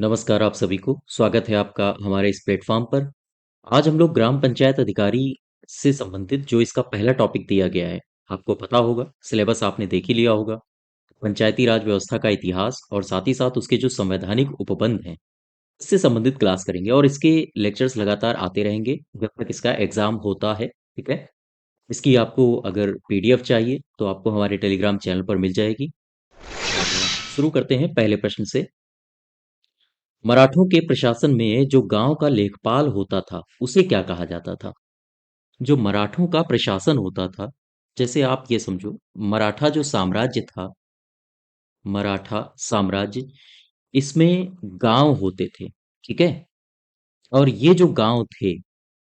नमस्कार आप सभी को, स्वागत है आपका हमारे इस प्लेटफ़ॉर्म पर। आज हम लोग ग्राम पंचायत अधिकारी से संबंधित जो इसका पहला टॉपिक दिया गया है, आपको पता होगा, सिलेबस आपने देख ही लिया होगा। पंचायती राज व्यवस्था का इतिहास और साथ ही साथ उसके जो संवैधानिक उपबंध हैं, इससे संबंधित क्लास करेंगे और इसके लेक्चर्स लगातार आते रहेंगे जब तक इसका एग्ज़ाम होता है, ठीक है? इसकी आपको अगर पीडीएफ चाहिए, तो आपको हमारे टेलीग्राम चैनल पर मिल जाएगी। और शुरू करते हैं पहले प्रश्न से। मराठों के प्रशासन में जो गांव का लेखपाल होता था उसे क्या कहा जाता था? जो मराठों का प्रशासन होता था, जैसे आप ये समझो, मराठा जो साम्राज्य था, मराठा साम्राज्य, इसमें गांव होते थे, ठीक है? और ये जो गांव थे,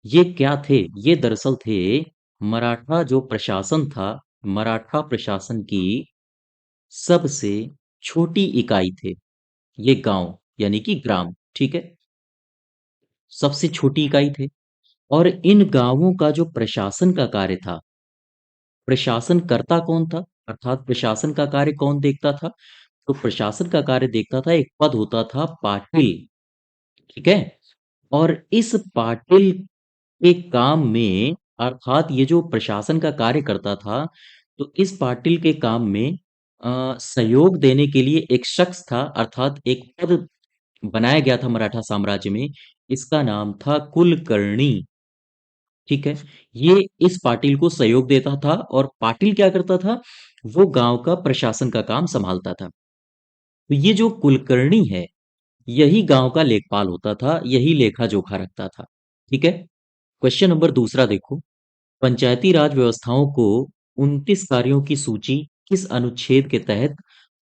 ये क्या थे? ये दरअसल थे मराठा जो प्रशासन था, मराठा प्रशासन की सबसे छोटी इकाई थे ये गांव, यानी कि ग्राम, ठीक है? सबसे छोटी इकाई थे। और इन गांवों का जो प्रशासन का कार्य था, प्रशासन करता कौन था, अर्थात प्रशासन का कार्य कौन देखता था? तो प्रशासन का कार्य देखता था, एक पद होता था पाटिल, ठीक है? और इस पाटिल के काम में, अर्थात ये जो प्रशासन का कार्य करता था, तो इस पाटिल के काम में सहयोग देने के लिए एक शख्स था, अर्थात एक पद बनाया गया था मराठा साम्राज्य में। इसका नाम था कुलकर्णी, ठीक है? ये इस पाटिल को सहयोग देता था और पाटिल क्या करता था? वो गांव का प्रशासन का काम संभालता था। तो ये जो कुलकर्णी है, यही गांव का लेखपाल होता था, यही लेखा जोखा रखता था, ठीक है? क्वेश्चन नंबर दूसरा देखो। पंचायती राज व्यवस्थाओं को 29 कार्यों की सूची किस अनुच्छेद के तहत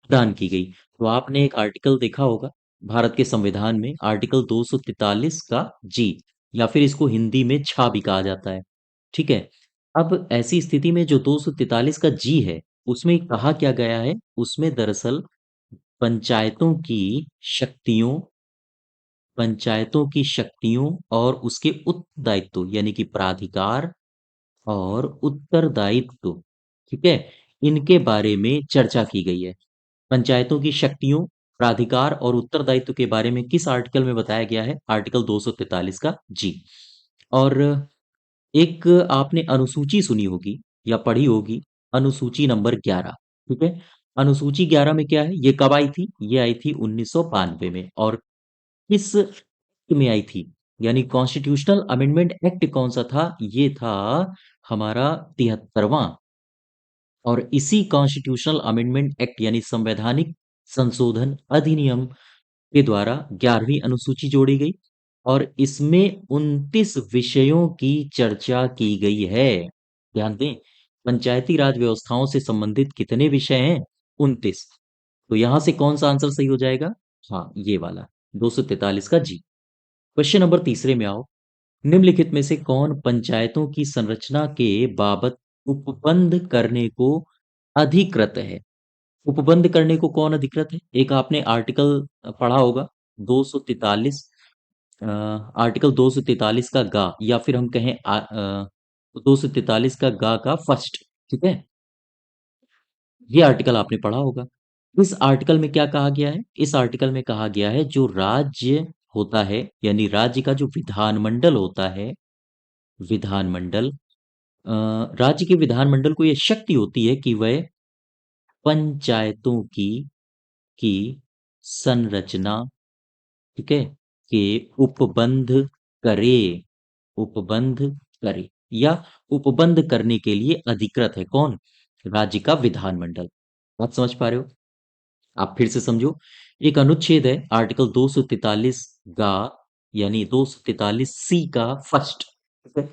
प्रदान की गई? तो आपने एक आर्टिकल देखा होगा भारत के संविधान में, आर्टिकल 243 का जी, या फिर इसको हिंदी में छा भी कहा जाता है, ठीक है? अब ऐसी स्थिति में जो 243 का जी है, उसमें कहा क्या गया है? उसमें दरअसल पंचायतों की शक्तियों पंचायतों की शक्तियों और उसके उत्तरदायित्व, यानी कि प्राधिकार और उत्तरदायित्व, ठीक है? इनके बारे में चर्चा की गई है। पंचायतों की शक्तियों, प्राधिकार और उत्तरदायित्व के बारे में किस आर्टिकल में बताया गया है? आर्टिकल 243 का जी। और एक आपने अनुसूची सुनी होगी या पढ़ी होगी, अनुसूची नंबर 11, ठीक है? अनुसूची 11 में क्या है? ये कब आई थी? ये आई थी 1992 में। और किस में आई थी? यानी कॉन्स्टिट्यूशनल अमेंडमेंट एक्ट कौन सा था? ये था हमारा 73वां। और इसी कॉन्स्टिट्यूशनल अमेंडमेंट एक्ट यानी संवैधानिक संशोधन अधिनियम के द्वारा 11वीं अनुसूची जोड़ी गई और इसमें 29 विषयों की चर्चा की गई है। ध्यान दें, पंचायती राज व्यवस्थाओं से संबंधित कितने विषय हैं? 29। तो यहां से कौन सा आंसर सही हो जाएगा? हाँ, ये वाला 243 का जी। क्वेश्चन नंबर तीसरे में आओ। निम्नलिखित में से कौन पंचायतों की संरचना के बाबत उपबंध करने को अधिकृत है? उपबंध करने को कौन अधिकृत है? एक आपने आर्टिकल पढ़ा होगा, 243, आर्टिकल 243 का गा, या फिर हम कहें 243 का गा का फर्स्ट, ठीक है? ये आर्टिकल आपने पढ़ा होगा। इस आर्टिकल में क्या कहा गया है? इस आर्टिकल में कहा गया है जो राज्य होता है, यानी राज्य का जो विधानमंडल होता है, विधानमंडल, राज्य के विधानमंडल को ये शक्ति होती है कि वह पंचायतों की संरचना, ठीक है, के उपबंध करे, उपबंध करे, या उपबंध करने के लिए अधिकृत है कौन? राज्य का विधानमंडल। बात समझ पा रहे हो? आप फिर से समझो। एक अनुच्छेद है आर्टिकल 243 गा, यानी 243 सी का फर्स्ट, ठीक है?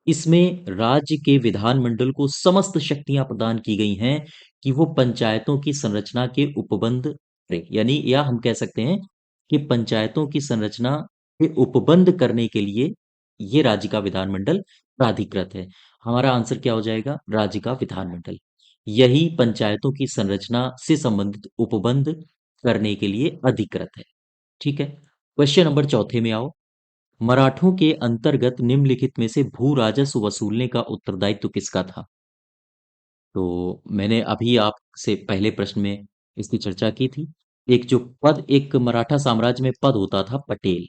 इसमें राज्य के विधानमंडल को समस्त शक्तियां प्रदान की गई हैं कि वो पंचायतों की संरचना के उपबंध करे, यानी या हम कह सकते हैं कि पंचायतों की संरचना के उपबंध करने के लिए ये राज्य का विधानमंडल प्राधिकृत है। हमारा आंसर क्या हो जाएगा? राज्य का विधानमंडल यही पंचायतों की संरचना से संबंधित उपबंध करने के लिए अधिकृत है, ठीक है? क्वेश्चन नंबर चौथे में आओ। मराठों के अंतर्गत निम्नलिखित में से भू राजस्व वसूलने का उत्तरदायित्व किसका था? तो मैंने अभी आपसे पहले प्रश्न में इसकी चर्चा की थी। एक जो पद, एक मराठा साम्राज्य में पद होता था पटेल।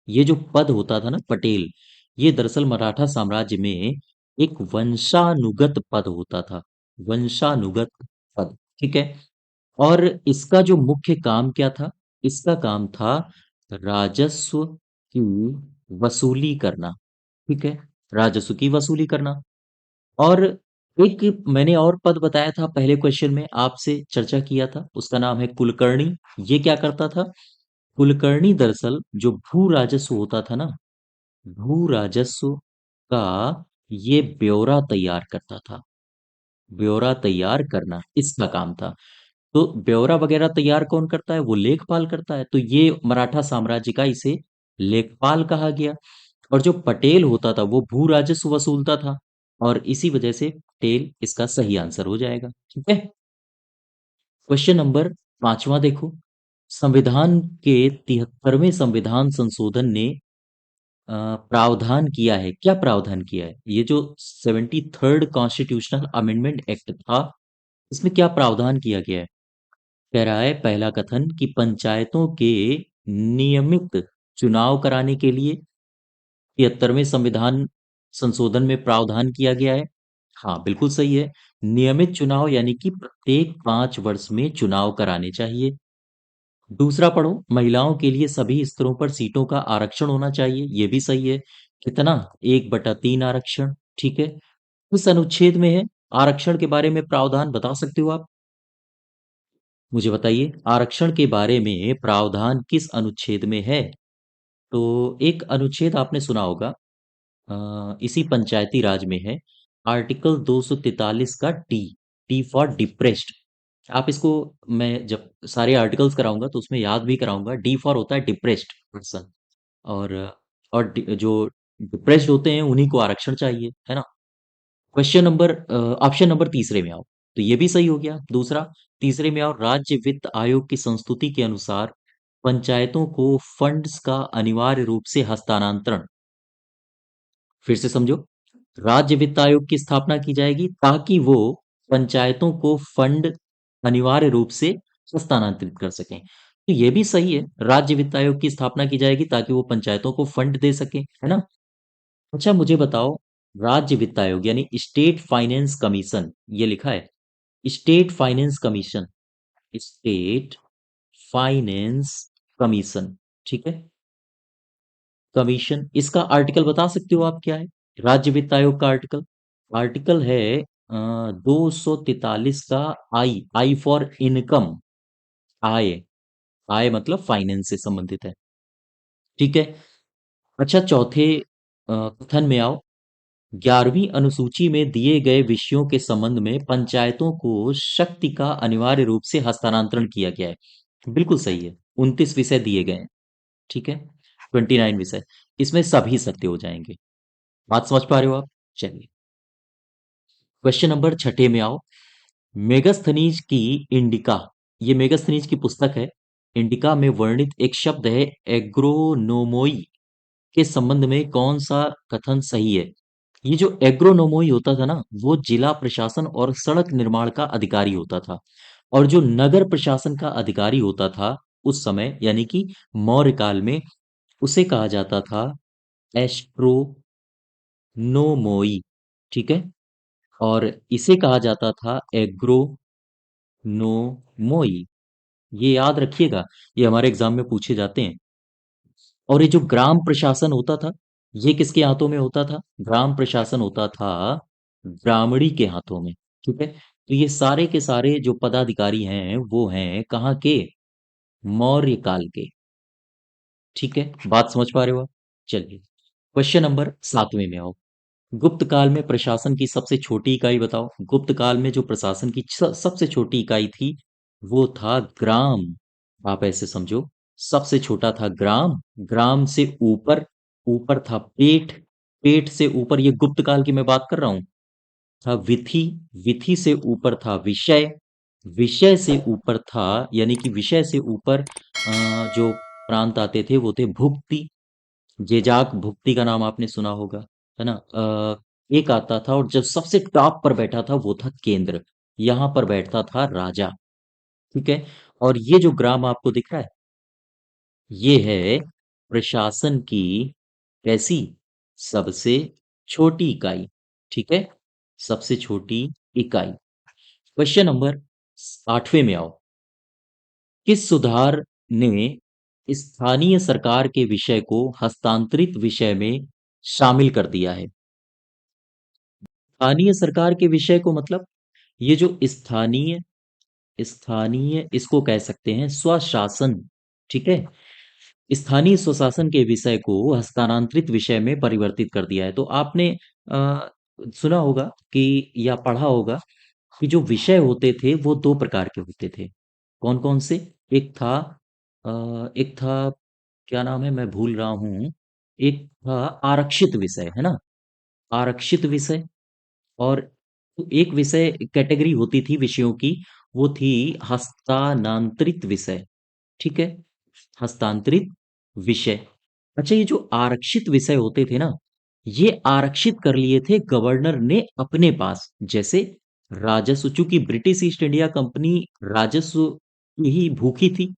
ये जो पद होता था ना पटेल, ये दरअसल मराठा साम्राज्य में एक वंशानुगत पद होता था। वंशानुगत पद। ठीक है। और इसका जो मुख्य काम क्या था? इसका काम था राजस्व की वसूली करना। ठीक है। राजस्व की वसूली करना। और एक मैंने और पद बताया था पहले क्वेश्चन में, आपसे चर्चा किया था, उसका नाम है कुलकर्णी। ये क्या करता था? कुलकर्णी दरअसल जो भू राजस्व होता था ना, भू राजस्व का ये ब्यौरा तैयार करता था। ब्यौरा तैयार करना इसका काम था। तो ब्यौरा वगैरह तैयार कौन करता है? वो लेखपाल करता है। तो ये मराठा साम्राज्य का इसे लेखपाल कहा गया। और जो पटेल होता था वो भू राजस्व वसूलता था। और इसी वजह से पटेल इसका सही आंसर हो जाएगा। ठीक है। क्वेश्चन नंबर पांचवा देखो। संविधान के 73वें संविधान संशोधन ने प्रावधान किया है, क्या प्रावधान किया है? ये जो 73rd कॉन्स्टिट्यूशनल अमेंडमेंट एक्ट था, इसमें क्या प्रावधान किया गया है? कह रहा है पहला कथन कि पंचायतों के नियमित चुनाव कराने के लिए 73वें संविधान संशोधन में प्रावधान किया गया है। हाँ, बिल्कुल सही है। नियमित चुनाव यानी कि प्रत्येक 5 वर्ष में चुनाव कराने चाहिए। दूसरा पढ़ो, महिलाओं के लिए सभी स्तरों पर सीटों का आरक्षण होना चाहिए। ये भी सही है। कितना? 1/3 आरक्षण। ठीक है। किस अनुच्छेद में है? आरक्षण के बारे में प्रावधान बता सकते हो आप? मुझे बताइए, आरक्षण के बारे में प्रावधान किस अनुच्छेद में है? तो एक अनुच्छेद आपने सुना होगा, इसी पंचायती राज में है। आर्टिकल 243 का टी। T for depressed. आप इसको, मैं जब सारे आर्टिकल्स कराऊंगा तो उसमें याद भी कराऊंगा। डी फॉर होता है डिप्रेस्ड पर्सन। और जो डिप्रेस्ड होते हैं उन्हीं को आरक्षण चाहिए, है ना। क्वेश्चन नंबर ऑप्शन नंबर तीसरे में आओ। तो ये भी सही हो गया दूसरा। तीसरे में आओ, राज्य वित्त आयोग की संस्तुति के अनुसार पंचायतों को फंड्स का अनिवार्य रूप से हस्तांतरण, फिर से समझो, राज्य वित्त आयोग की स्थापना की जाएगी ताकि वो पंचायतों को फंड अनिवार्य रूप से हस्तांतरित कर सकें। तो ये भी सही है, राज्य वित्त आयोग की स्थापना की जाएगी ताकि वो पंचायतों को फंड दे सके, है ना। अच्छा मुझे बताओ, राज्य वित्त आयोग यानी स्टेट फाइनेंस कमीशन, ये लिखा है state finance commission. State finance commission. ठीक है। कमीशन, इसका आर्टिकल बता सकते हो आप क्या है? राज्य वित्त आयोग का आर्टिकल, आर्टिकल है 243 का आई। I for income. आय। आय मतलब फाइनेंस से संबंधित है। ठीक है। अच्छा चौथे कथन में आओ। 11वीं अनुसूची में दिए गए विषयों के संबंध में पंचायतों को शक्ति का अनिवार्य रूप से हस्तांतरण किया गया है। बिल्कुल सही है। 29 विषय दिए गए हैं। ठीक है। 29 विषय, इसमें सभी सत्य हो जाएंगे। बात समझ पा रहे हो आप? चलिए, क्वेश्चन नंबर छठे में आओ। मेगास्थनीज की इंडिका, ये मेगास्थनीज की पुस्तक है। इंडिका में वर्णित एक शब्द है एग्रोनोमोई, के संबंध में कौन सा कथन सही है? ये जो एग्रोनोमोई होता था ना, वो जिला प्रशासन और सड़क निर्माण का अधिकारी होता था। और जो नगर प्रशासन का अधिकारी होता था उस समय, यानी कि मौर्य काल में, उसे कहा जाता था एस्ट्रोनोमोई। ठीक है। और इसे कहा जाता था एग्रोनोमोई। ये याद रखिएगा, ये हमारे एग्जाम में पूछे जाते हैं। और ये जो ग्राम प्रशासन होता था, ये किसके हाथों में होता था? ग्राम प्रशासन होता था ब्राह्मणी के हाथों में। ठीक है। तो ये सारे के सारे जो पदाधिकारी हैं वो हैं कहाँ के? मौर्य काल के। ठीक है। बात समझ पा रहे हो आप? चलिए, क्वेश्चन नंबर सातवें में आओ। गुप्त काल में प्रशासन की सबसे छोटी इकाई बताओ। गुप्त काल में जो प्रशासन की सबसे छोटी इकाई थी वो था ग्राम। आप ऐसे समझो, सबसे छोटा था ग्राम। ग्राम से ऊपर, ऊपर था पेट। पेट से ऊपर, ये गुप्त काल की मैं बात कर रहा हूं, था विधि। विधि से ऊपर था विषय। विषय से ऊपर था, यानी कि विषय से ऊपर जो प्रांत आते थे वो थे भुक्ति। जेजाक भुक्ति का नाम आपने सुना होगा, है ना। एक आता था, और जब सबसे टॉप पर बैठा था वो था केंद्र। यहां पर बैठता था राजा। ठीक है। और ये जो ग्राम आपको दिख रहा है, ये है प्रशासन की कैसी, सबसे छोटी इकाई। ठीक है, सबसे छोटी इकाई। क्वेश्चन नंबर 8वें में आओ। किस सुधार ने स्थानीय सरकार के विषय को हस्तांतरित विषय में शामिल कर दिया है? स्थानीय सरकार के विषय को मतलब ये जो स्थानीय, स्थानीय इसको कह सकते हैं स्वशासन। ठीक है, स्थानीय स्वशासन के विषय को हस्तांतरित विषय में परिवर्तित कर दिया है। तो आपने सुना होगा कि या पढ़ा होगा कि जो विषय होते थे वो दो प्रकार के होते थे। कौन कौन से? एक था एक था, क्या नाम है मैं भूल रहा हूँ। एक था आरक्षित विषय, है ना, आरक्षित विषय। और एक विषय कैटेगरी होती थी विषयों की, वो थी हस्तांतरित विषय। ठीक है, हस्तांतरित विषय। अच्छा, ये जो आरक्षित विषय होते थे ना, ये आरक्षित कर लिए थे गवर्नर ने अपने पास। जैसे राजस्व, चूंकि ब्रिटिश ईस्ट इंडिया कंपनी राजस्व की ही भूखी थी,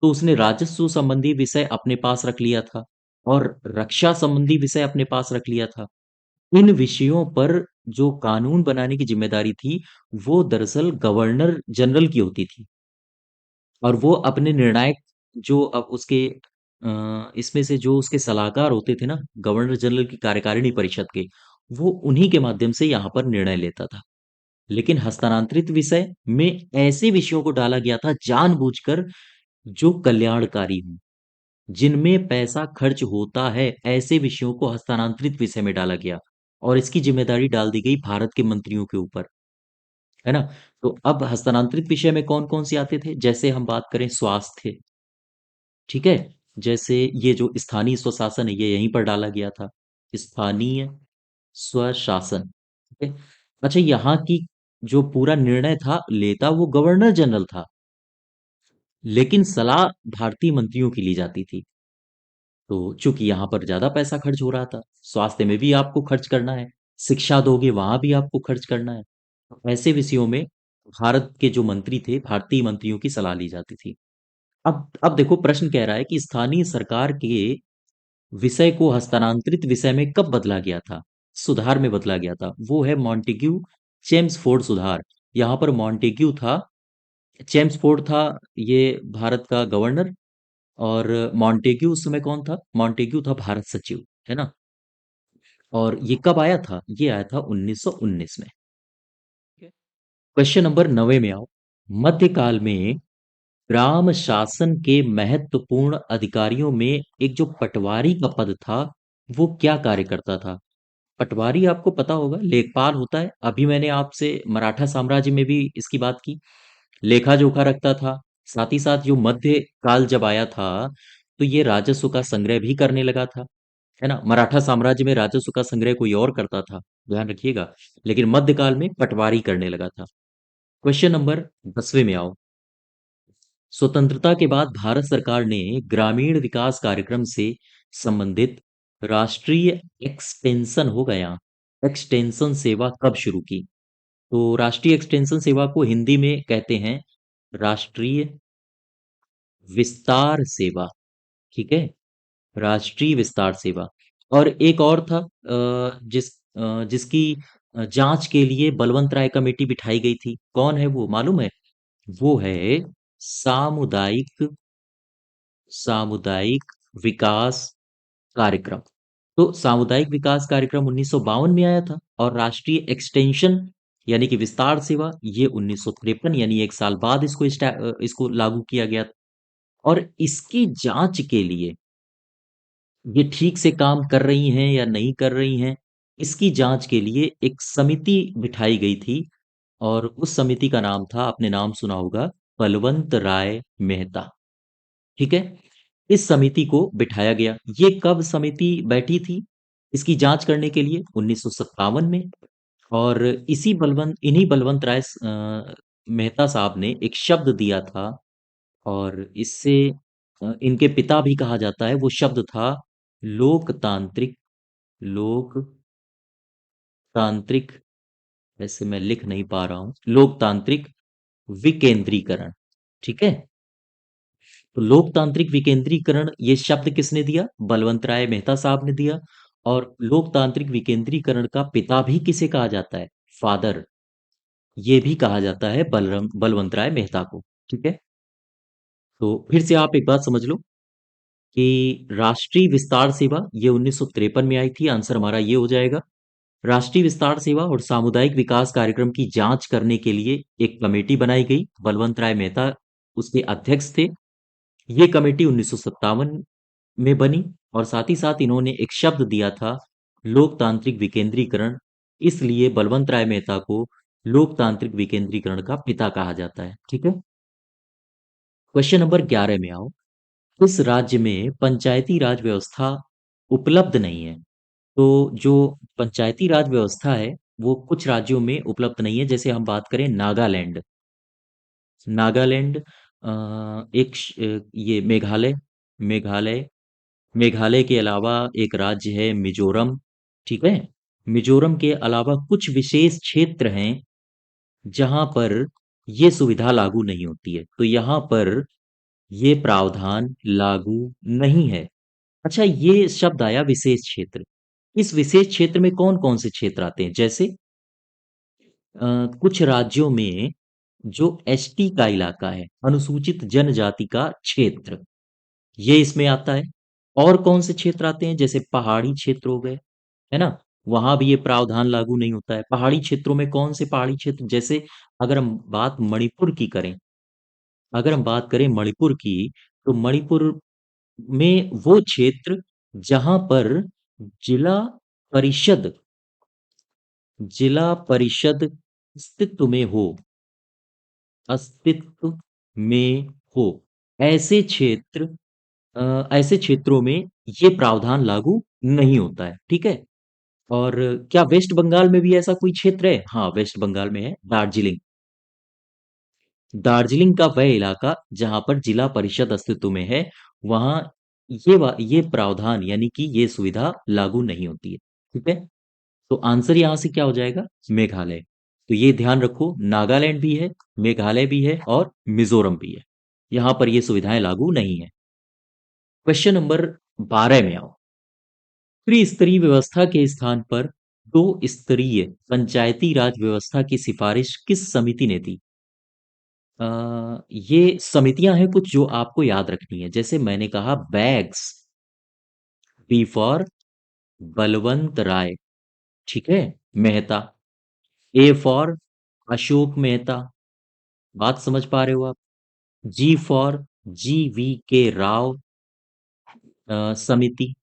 तो उसने राजस्व संबंधी विषय अपने पास रख लिया था और रक्षा संबंधी विषय अपने पास रख लिया था। इन विषयों पर जो कानून बनाने की जिम्मेदारी थी, वो दरअसल गवर्नर जनरल की होती थी। और वो अपने निर्णायक, जो अब उसके इसमें से जो उसके सलाहकार होते थे ना, गवर्नर जनरल की कार्यकारिणी परिषद के, वो उन्हीं के माध्यम से यहाँ पर निर्णय लेता था। लेकिन हस्तांतरित विषय में ऐसे विषयों को डाला गया था जानबूझकर जो कल्याणकारी हों, जिनमें पैसा खर्च होता है, ऐसे विषयों को हस्तांतरित विषय में डाला गया। और इसकी जिम्मेदारी डाल दी गई भारत के मंत्रियों के ऊपर, है ना। तो अब हस्तांतरित विषय में कौन कौन से आते थे? जैसे हम बात करें स्वास्थ्य, ठीक है, जैसे ये जो स्थानीय स्वशासन है ये यहीं पर डाला गया था, स्थानीय स्वशासन। ठीक है। अच्छा, यहाँ की जो पूरा निर्णय था लेता वो गवर्नर जनरल था, लेकिन सलाह भारतीय मंत्रियों की ली जाती थी। तो चूंकि यहाँ पर ज्यादा पैसा खर्च हो रहा था, स्वास्थ्य में भी आपको खर्च करना है, शिक्षा दोगे वहां भी आपको खर्च करना है, तो ऐसे विषयों में भारत के जो मंत्री थे, भारतीय मंत्रियों की सलाह ली जाती थी। अब देखो प्रश्न कह रहा है कि स्थानीय सरकार के विषय को हस्तांतरित विषय में कब बदला गया था, सुधार में बदला गया था। वो है मॉन्टेग्यू चेम्सफोर्ड सुधार। यहाँ पर मॉन्टेग्यू था, चेम्सफोर्ड था ये भारत का गवर्नर, और मॉन्टेग्यू उस समय कौन था? मॉन्टेग्यू था भारत सचिव, है ना। और ये कब आया था? ये आया था 1919 में। क्वेश्चन नंबर 9 में आओ। मध्यकाल में ग्राम शासन के महत्वपूर्ण अधिकारियों में एक जो पटवारी का पद था, वो क्या कार्य करता था? पटवारी आपको पता होगा लेखपाल होता है। अभी मैंने आपसे मराठा साम्राज्य में भी इसकी बात की, लेखा जोखा रखता था। साथ ही साथ जो मध्य काल जब आया था, तो ये राजस्व का संग्रह भी करने लगा था, है ना। मराठा साम्राज्य में राजस्व का संग्रह कोई और करता था, ध्यान रखिएगा, लेकिन मध्यकाल में पटवारी करने लगा था। क्वेश्चन नंबर 10वें में आओ। स्वतंत्रता के बाद भारत सरकार ने ग्रामीण विकास कार्यक्रम से संबंधित राष्ट्रीय एक्सटेंशन हो गया, एक्सटेंशन सेवा कब शुरू की? तो राष्ट्रीय एक्सटेंशन सेवा को हिंदी में कहते हैं राष्ट्रीय विस्तार सेवा। ठीक है, राष्ट्रीय विस्तार सेवा। और एक और था जिसकी जांच के लिए बलवंत राय कमेटी बिठाई गई थी, कौन है वो मालूम है? वो है सामुदायिक, सामुदायिक विकास कार्यक्रम। तो सामुदायिक विकास कार्यक्रम 1952 में आया था, और राष्ट्रीय एक्सटेंशन यानी कि विस्तार सेवा ये 1953, यानी एक साल बाद इसको लागू किया गया। और इसकी जांच के लिए, ये ठीक से काम कर रही हैं या नहीं कर रही हैं, इसकी जांच के लिए एक समिति बिठाई गई थी। और उस समिति का नाम था, आपने नाम सुना होगा, बलवंत राय मेहता। ठीक है, इस समिति को बिठाया गया। ये कब समिति बैठी थी इसकी जांच करने के लिए? 1957 में। और इन्हीं बलवंत राय मेहता साहब ने एक शब्द दिया था, और इससे इनके पिता भी कहा जाता है। वो शब्द था लोकतांत्रिक, लोकतांत्रिक, ऐसे मैं लिख नहीं पा रहा हूं, लोकतांत्रिक विकेंद्रीकरण। ठीक है। तो लोकतांत्रिक विकेंद्रीकरण ये शब्द किसने दिया? बलवंत राय मेहता साहब ने दिया। और लोकतांत्रिक विकेंद्रीकरण का पिता भी किसे कहा जाता है? फादर। ये भी कहा जाता है बलवंत राय मेहता को। ठीक है। तो फिर से आप एक बात समझ लो कि राष्ट्रीय विस्तार सेवा ये 1953 में आई थी। आंसर हमारा ये हो जाएगा। राष्ट्रीय विस्तार सेवा और सामुदायिक विकास कार्यक्रम की जांच करने के लिए एक कमेटी बनाई गई। बलवंत राय मेहता उसके अध्यक्ष थे। ये कमेटी 1957 में बनी। और साथ ही साथ इन्होंने एक शब्द दिया था, लोकतांत्रिक विकेंद्रीकरण। इसलिए बलवंत राय मेहता को लोकतांत्रिक विकेंद्रीकरण का पिता कहा जाता है। ठीक है। क्वेश्चन नंबर 11 में आओ। इस राज्य में पंचायती राज व्यवस्था उपलब्ध नहीं है। तो जो पंचायती राज व्यवस्था है वो कुछ राज्यों में उपलब्ध नहीं है। जैसे हम बात करें नागालैंड। नागालैंड ये मेघालय। मेघालय। मेघालय के अलावा एक राज्य है मिजोरम। ठीक है। मिजोरम के अलावा कुछ विशेष क्षेत्र हैं जहां पर ये सुविधा लागू नहीं होती है। तो यहां पर ये प्रावधान लागू नहीं है। अच्छा, ये शब्द आया विशेष क्षेत्र। इस विशेष क्षेत्र में कौन कौन से क्षेत्र आते हैं? जैसे कुछ राज्यों में जो एसटी का इलाका है, अनुसूचित जनजाति का क्षेत्र, ये इसमें आता है। और कौन से क्षेत्र आते हैं? जैसे पहाड़ी क्षेत्र हो गए, है ना, वहां भी ये प्रावधान लागू नहीं होता है। पहाड़ी क्षेत्रों में कौन से पहाड़ी क्षेत्र? जैसे अगर हम बात मणिपुर की करें, अगर हम बात करें मणिपुर की, तो मणिपुर में वो क्षेत्र जहां पर जिला परिषद जिला परिषद अस्तित्व में हो, अस्तित्व में हो, ऐसे क्षेत्र, ऐसे क्षेत्रों में ये प्रावधान लागू नहीं होता है। ठीक है। और क्या वेस्ट बंगाल में भी ऐसा कोई क्षेत्र है? हाँ, वेस्ट बंगाल में है दार्जिलिंग। दार्जिलिंग का वह इलाका जहां पर जिला परिषद अस्तित्व में है, वहां ये प्रावधान यानी कि ये सुविधा लागू नहीं होती है। ठीक है। तो आंसर यहां से क्या हो जाएगा? मेघालय। तो ये ध्यान रखो, नागालैंड भी है, मेघालय भी है और मिजोरम भी है। यहां पर ये सुविधाएं लागू नहीं है। क्वेश्चन नंबर 12 में आओ। त्रिस्तरीय व्यवस्था के स्थान पर दो स्तरीय पंचायती राज व्यवस्था की सिफारिश किस समिति ने दी? ये समितियां हैं कुछ जो आपको याद रखनी है। जैसे मैंने कहा bags, B for Balwant Rai, ठीक है, मेहता। A for Ashok Mehta. बात समझ पा रहे हो आप? जी फॉर GV के राव समिति।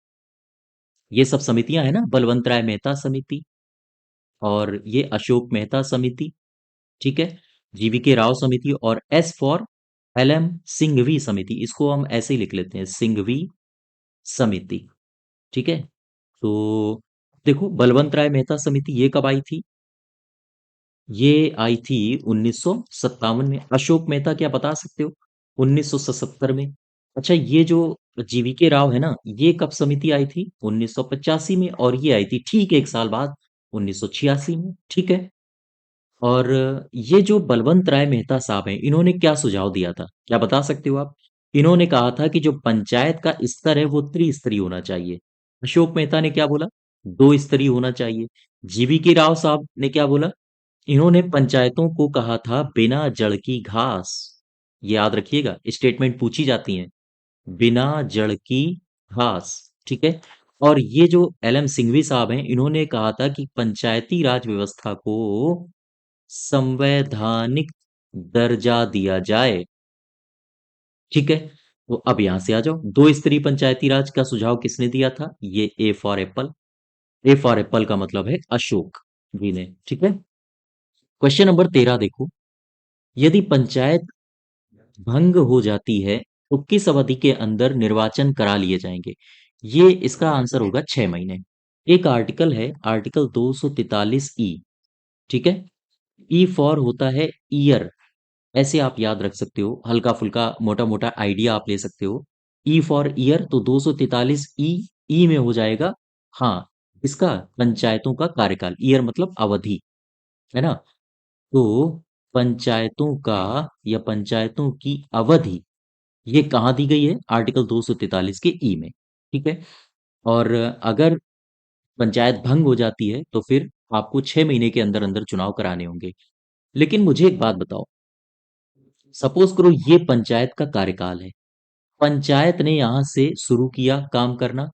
ये सब समितियां है ना, बलवंत राय मेहता समिति और ये अशोक मेहता समिति। ठीक है। GV के राव समिति। और एस फॉर LM सिंघवी समिति। इसको हम ऐसे ही लिख लेते हैं, सिंघवी समिति। ठीक है। तो देखो, बलवंत राय मेहता समिति ये कब आई थी? ये आई थी 1957 में। अशोक मेहता क्या बता सकते हो? 1977 में। अच्छा, ये जो GV के राव है ना, ये कब समिति आई थी? 1985 में। और ये आई थी ठीक एक साल बाद, 1986 में। ठीक है। और ये जो बलवंत राय मेहता साहब हैं, इन्होंने क्या सुझाव दिया था? क्या बता सकते हो आप? इन्होंने कहा था कि जो पंचायत का स्तर है वो त्रिस्तरीय होना चाहिए। अशोक मेहता ने क्या बोला? दो स्तरीय होना चाहिए। GV के राव साहब ने क्या बोला? इन्होंने पंचायतों को कहा था बिना जड़ की घास। ये याद रखिएगा, स्टेटमेंट पूछी जाती हैं, बिना जड़ की घास। ठीक है। और ये जो LM सिंघवी साहब हैं, इन्होंने कहा था कि पंचायती राज व्यवस्था को संवैधानिक दर्जा दिया जाए। ठीक है। तो अब यहां से आ जाओ, दो स्तरीय पंचायती राज का सुझाव किसने दिया था? ये A for Apple. A for Apple का मतलब है अशोक जी ने। ठीक है। क्वेश्चन नंबर 13 देखो। यदि पंचायत भंग हो जाती है तो किस अवधि के अंदर निर्वाचन करा लिए जाएंगे? ये इसका आंसर होगा 6 महीने। एक आर्टिकल है, आर्टिकल 243E। ठीक है। ई फॉर होता है ईयर। ऐसे आप याद रख सकते हो, हल्का फुल्का मोटा मोटा आइडिया आप ले सकते हो। ई फॉर ईयर, तो 243 ई, ई में हो जाएगा, हाँ, इसका पंचायतों का कार्यकाल। ईयर मतलब अवधि, है ना। तो पंचायतों का या पंचायतों की अवधि ये कहाँ दी गई है? आर्टिकल 243 के ई में। ठीक है। और अगर पंचायत भंग हो जाती है तो फिर आपको 6 महीने के अंदर अंदर चुनाव कराने होंगे। लेकिन मुझे एक बात बताओ, सपोज करो ये पंचायत का कार्यकाल है, पंचायत ने यहां से शुरू किया काम करना,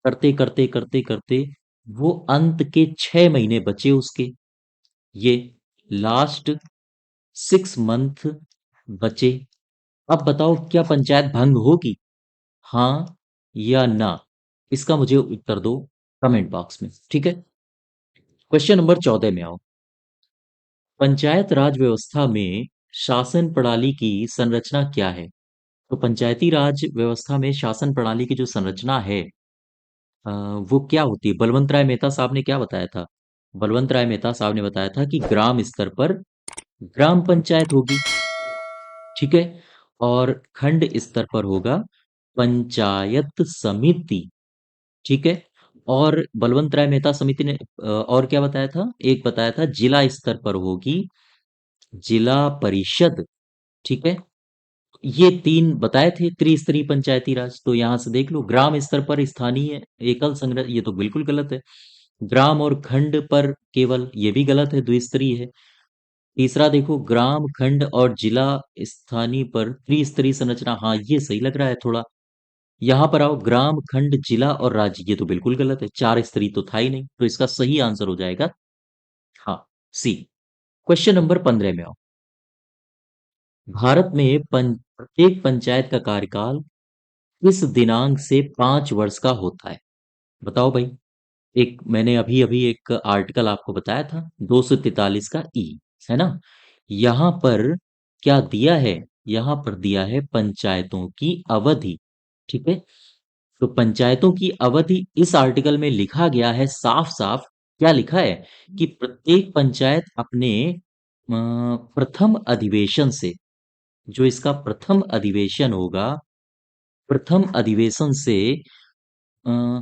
करते करते करते करते वो अंत के 6 महीने बचे उसके, ये लास्ट 6 मंथ बचे। अब बताओ क्या पंचायत भंग होगी? हाँ या ना? इसका मुझे उत्तर दो कमेंट बॉक्स में। ठीक है। क्वेश्चन नंबर 14 में आओ। पंचायत राज व्यवस्था में शासन प्रणाली की संरचना क्या है? तो पंचायती राज व्यवस्था में शासन प्रणाली की जो संरचना है, अ, वो क्या होती है? बलवंत राय मेहता साहब ने क्या बताया था? बलवंत राय मेहता साहब ने बताया था कि ग्राम स्तर पर ग्राम पंचायत होगी। ठीक है। और खंड स्तर पर होगा पंचायत समिति। ठीक है। और बलवंत राय मेहता समिति ने और क्या बताया था? एक बताया था जिला स्तर पर होगी जिला परिषद। ठीक है। ये तीन बताए थे त्रिस्तरीय पंचायती राज। तो यहां से देख लो, ग्राम स्तर पर स्थानीय एकल संग्रह, ये तो बिल्कुल गलत है। ग्राम और खंड पर केवल, ये भी गलत है, द्विस्तरीय है। तीसरा देखो, ग्राम खंड और जिला स्थानीय पर त्रिस्तरीय संरचना, हाँ ये सही लग रहा है थोड़ा। यहां पर आओ, ग्राम खंड जिला और राज्य, ये तो बिल्कुल गलत है, चार स्तरीय तो था ही नहीं। तो इसका सही आंसर हो जाएगा हाँ, सी। क्वेश्चन नंबर 15 में आओ। भारत में प्रत्येक पंचायत का कार्यकाल किस दिनांक से 5 वर्ष का होता है? बताओ भाई। एक मैंने अभी अभी एक आर्टिकल आपको बताया था, 243 का ई, है ना? यहां पर क्या दिया है? यहां पर दिया है पंचायतों की अवधि। ठीक है। तो पंचायतों की अवधि इस आर्टिकल में लिखा गया है साफ साफ। क्या लिखा है? कि प्रत्येक पंचायत अपने प्रथम अधिवेशन से, जो इसका प्रथम अधिवेशन होगा, प्रथम अधिवेशन से, अ,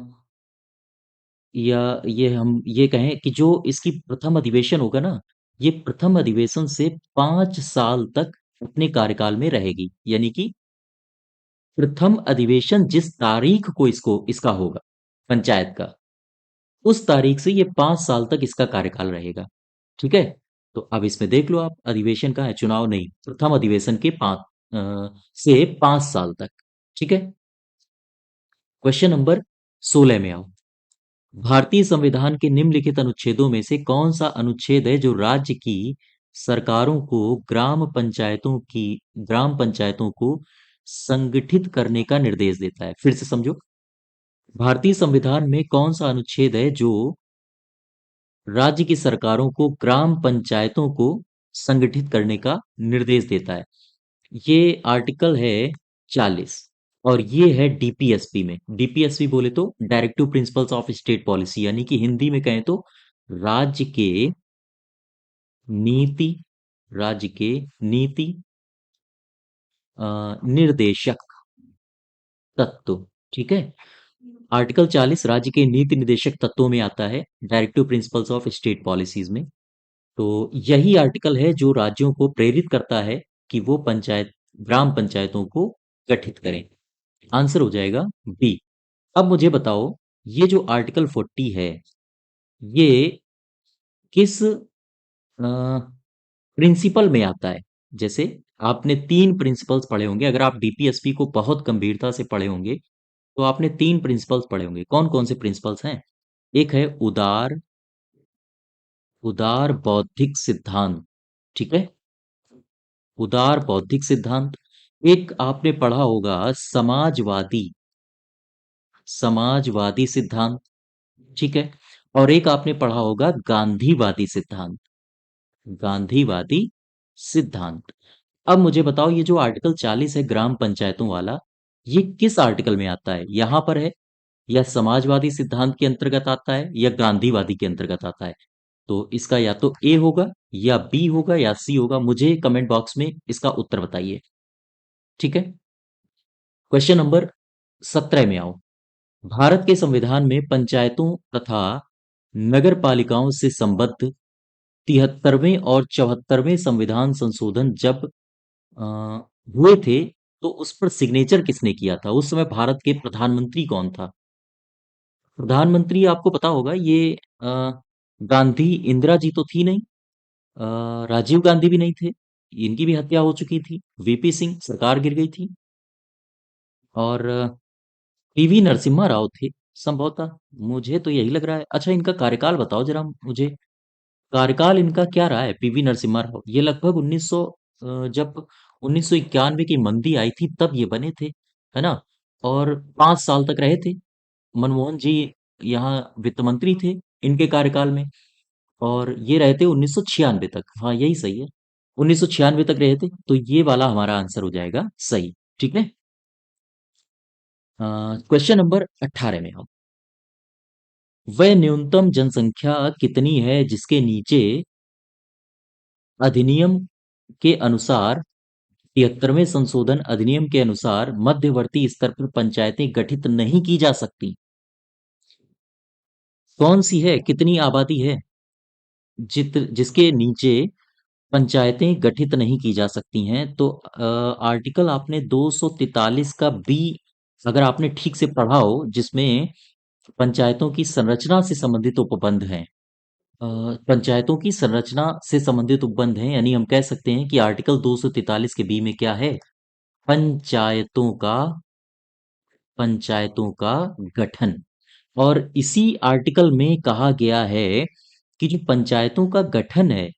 या ये हम ये कहें कि जो इसकी प्रथम अधिवेशन होगा ना, ये प्रथम अधिवेशन से 5 साल तक अपने कार्यकाल में रहेगी। यानी कि प्रथम अधिवेशन जिस तारीख को इसको इसका होगा, पंचायत का, उस तारीख से ये 5 साल तक इसका कार्यकाल रहेगा। ठीक है। तो अब इसमें देख लो आप, अधिवेशन का है, चुनाव नहीं, प्रथम अधिवेशन के से 5 साल तक। ठीक है। क्वेश्चन नंबर 16 में आओ। भारतीय संविधान के निम्नलिखित अनुच्छेदों में से कौन सा अनुच्छेद है जो राज्य की सरकारों को ग्राम पंचायतों को संगठित करने का निर्देश देता है? फिर से समझो। भारतीय संविधान में कौन सा अनुच्छेद है जो राज्य की सरकारों को ग्राम पंचायतों को संगठित करने का निर्देश देता है? ये आर्टिकल है 40। और ये है डीपीएसपी में। डीपीएसपी बोले तो directive principles of state policy, यानी कि हिंदी में कहें तो राज्य के नीति राज्य के नीति निर्देशक तत्व। ठीक है। आर्टिकल 40 राज्य के नीति निर्देशक तत्वों में आता है, directive principles of state policies में। तो यही आर्टिकल है जो राज्यों को प्रेरित करता है कि वो ग्राम पंचायतों को गठित करें। आंसर हो जाएगा बी। अब मुझे बताओ, ये जो आर्टिकल 40 है, ये किस प्रिंसिपल में आता है? जैसे आपने 3 प्रिंसिपल्स पढ़े होंगे, अगर आप डीपीएसपी को बहुत गंभीरता से पढ़े होंगे तो आपने 3 प्रिंसिपल्स पढ़े होंगे। कौन कौन से प्रिंसिपल्स हैं? एक है उदार उदार बौद्धिक सिद्धांत। ठीक है। उदार बौद्धिक सिद्धांत। एक आपने पढ़ा होगा समाजवादी सिद्धांत। ठीक है। और एक आपने पढ़ा होगा गांधीवादी सिद्धांत। गांधीवादी सिद्धांत। अब मुझे बताओ, ये जो आर्टिकल 40 है ग्राम पंचायतों वाला, ये किस आर्टिकल में आता है? यहां पर है, या समाजवादी सिद्धांत के अंतर्गत आता है, या गांधीवादी के अंतर्गत आता है? तो इसका या तो ए होगा, या बी होगा, या सी होगा। मुझे कमेंट बॉक्स में इसका उत्तर बताइए। ठीक है। क्वेश्चन नंबर 17 में आओ। भारत के संविधान में पंचायतों तथा नगर पालिकाओं से संबद्ध 73वें और 74वें संविधान संशोधन जब अ, हुए थे, तो उस पर सिग्नेचर किसने किया था? उस समय भारत के प्रधानमंत्री कौन था? प्रधानमंत्री आपको पता होगा, ये गांधी, इंदिरा जी तो थी नहीं, राजीव गांधी भी नहीं थे, इनकी भी हत्या हो चुकी थी। वीपी सिंह, सरकार गिर गई थी। और पीवी नरसिम्हा राव थे संभवतः, मुझे तो यही लग रहा है। अच्छा, इनका कार्यकाल बताओ जरा मुझे, कार्यकाल इनका क्या रहा है? पीवी नरसिम्हा राव, ये लगभग 1900, जब 1991 की मंदी आई थी तब ये बने थे, है ना? और 5 साल तक रहे थे। मनमोहन जी यहाँ वित्त मंत्री थे इनके कार्यकाल में, और ये रहे थे 1996 तक। हाँ, यही सही है, 1996 तक रहे थे, तो ये वाला हमारा आंसर हो जाएगा सही। ठीक है। क्वेश्चन नंबर 18 में हम, वह न्यूनतम जनसंख्या कितनी है जिसके नीचे अधिनियम के अनुसार, 73वें संशोधन अधिनियम के अनुसार मध्यवर्ती स्तर पर पंचायतें गठित नहीं की जा सकती? कौन सी है, कितनी आबादी है जिसके नीचे पंचायतें गठित नहीं की जा सकती हैं? तो आर्टिकल आपने 243 का बी अगर आपने ठीक से पढ़ा हो, जिसमें पंचायतों की संरचना से संबंधित उपबंध हैं, पंचायतों की संरचना से संबंधित उपबंध हैं, यानी हम कह सकते हैं कि आर्टिकल 243 के बी में क्या है? पंचायतों का पंचायतों का गठन। और इसी आर्टिकल में कहा गया है कि जो पंचायतों का गठन है,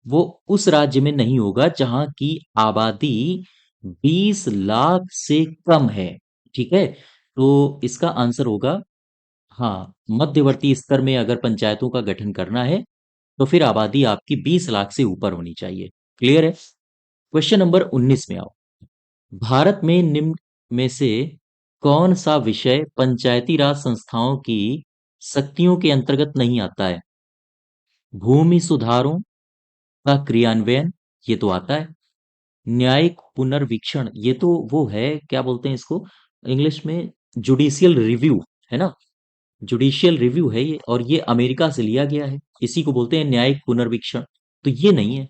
वो उस राज्य में नहीं होगा जहां की आबादी 20 लाख से कम है। ठीक है, तो इसका आंसर होगा, हाँ, मध्यवर्ती स्तर में अगर पंचायतों का गठन करना है तो फिर आबादी आपकी 20 लाख से ऊपर होनी चाहिए। क्लियर है? क्वेश्चन नंबर 19 में आओ। भारत में निम्न में से कौन सा विषय पंचायती राज संस्थाओं की शक्तियों के अंतर्गत नहीं आता है? भूमि सुधारों का क्रियान्वयन, ये तो आता है। न्यायिक पुनर्वीक्षण, ये तो वो है, क्या बोलते हैं इसको इंग्लिश में, जुडिशियल रिव्यू, है ना? जुडिशियल रिव्यू है ये, और ये अमेरिका से लिया गया है। इसी को बोलते हैं न्यायिक पुनर्वीक्षण। तो ये नहीं है।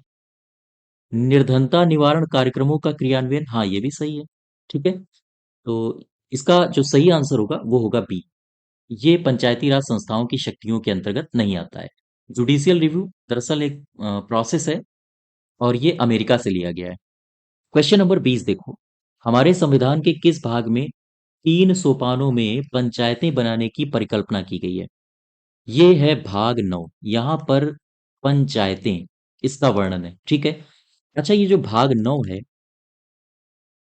निर्धनता निवारण कार्यक्रमों का क्रियान्वयन, हाँ, ये भी सही है। ठीक है, तो इसका जो सही आंसर होगा वो होगा बी। ये पंचायती राज संस्थाओं की शक्तियों के अंतर्गत नहीं आता है। जुडिशियल रिव्यू दरअसल एक प्रोसेस है, और ये अमेरिका से लिया गया है। क्वेश्चन नंबर 20 देखो, हमारे संविधान के किस भाग में 3 सोपानों में पंचायतें बनाने की परिकल्पना की गई है? ये है भाग 9, यहां पर पंचायतें, इसका वर्णन है। ठीक है। अच्छा, ये जो भाग 9 है,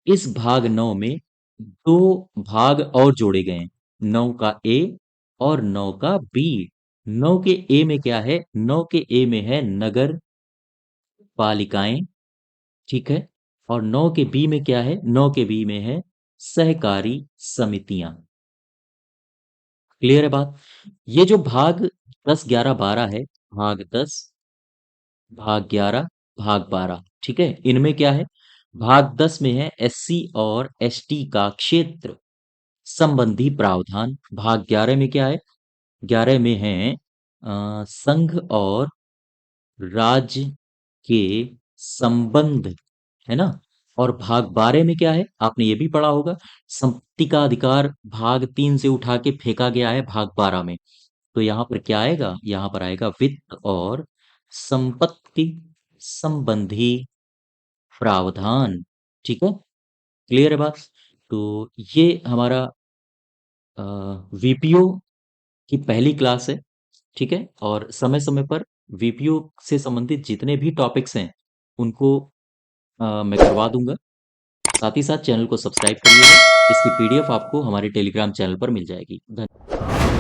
इस भाग 9 में दो भाग और जोड़े गए हैं, 9 का ए और 9 का बी। 9 के ए में क्या है? 9 के ए में है नगर पालिकाएं। ठीक है। और 9 के बी में क्या है? 9 के बी में है सहकारी समितियां। क्लियर है बात? ये जो भाग 10, 11, 12 है, भाग 10, भाग 11, भाग 12, ठीक है, इनमें क्या है? भाग 10 में है एससी और एसटी का क्षेत्र संबंधी प्रावधान। भाग 11 में क्या है? 11 में है संघ और राज्य के संबंध, है ना? और भाग 12 में क्या है? आपने ये भी पढ़ा होगा, संपत्ति का अधिकार भाग 3 से उठा के फेंका गया है भाग 12 में। तो यहां पर क्या आएगा? यहां पर आएगा वित्त और संपत्ति संबंधी प्रावधान। ठीक है, क्लियर है बात? तो ये हमारा वीपीओ की पहली क्लास है। ठीक है, और समय समय पर वीपीओ से संबंधित जितने भी टॉपिक्स हैं उनको मैं करवा दूंगा। साथ ही साथ चैनल को सब्सक्राइब करिएगा। इसकी पीडीएफ आपको हमारे टेलीग्राम चैनल पर मिल जाएगी। धन्यवाद।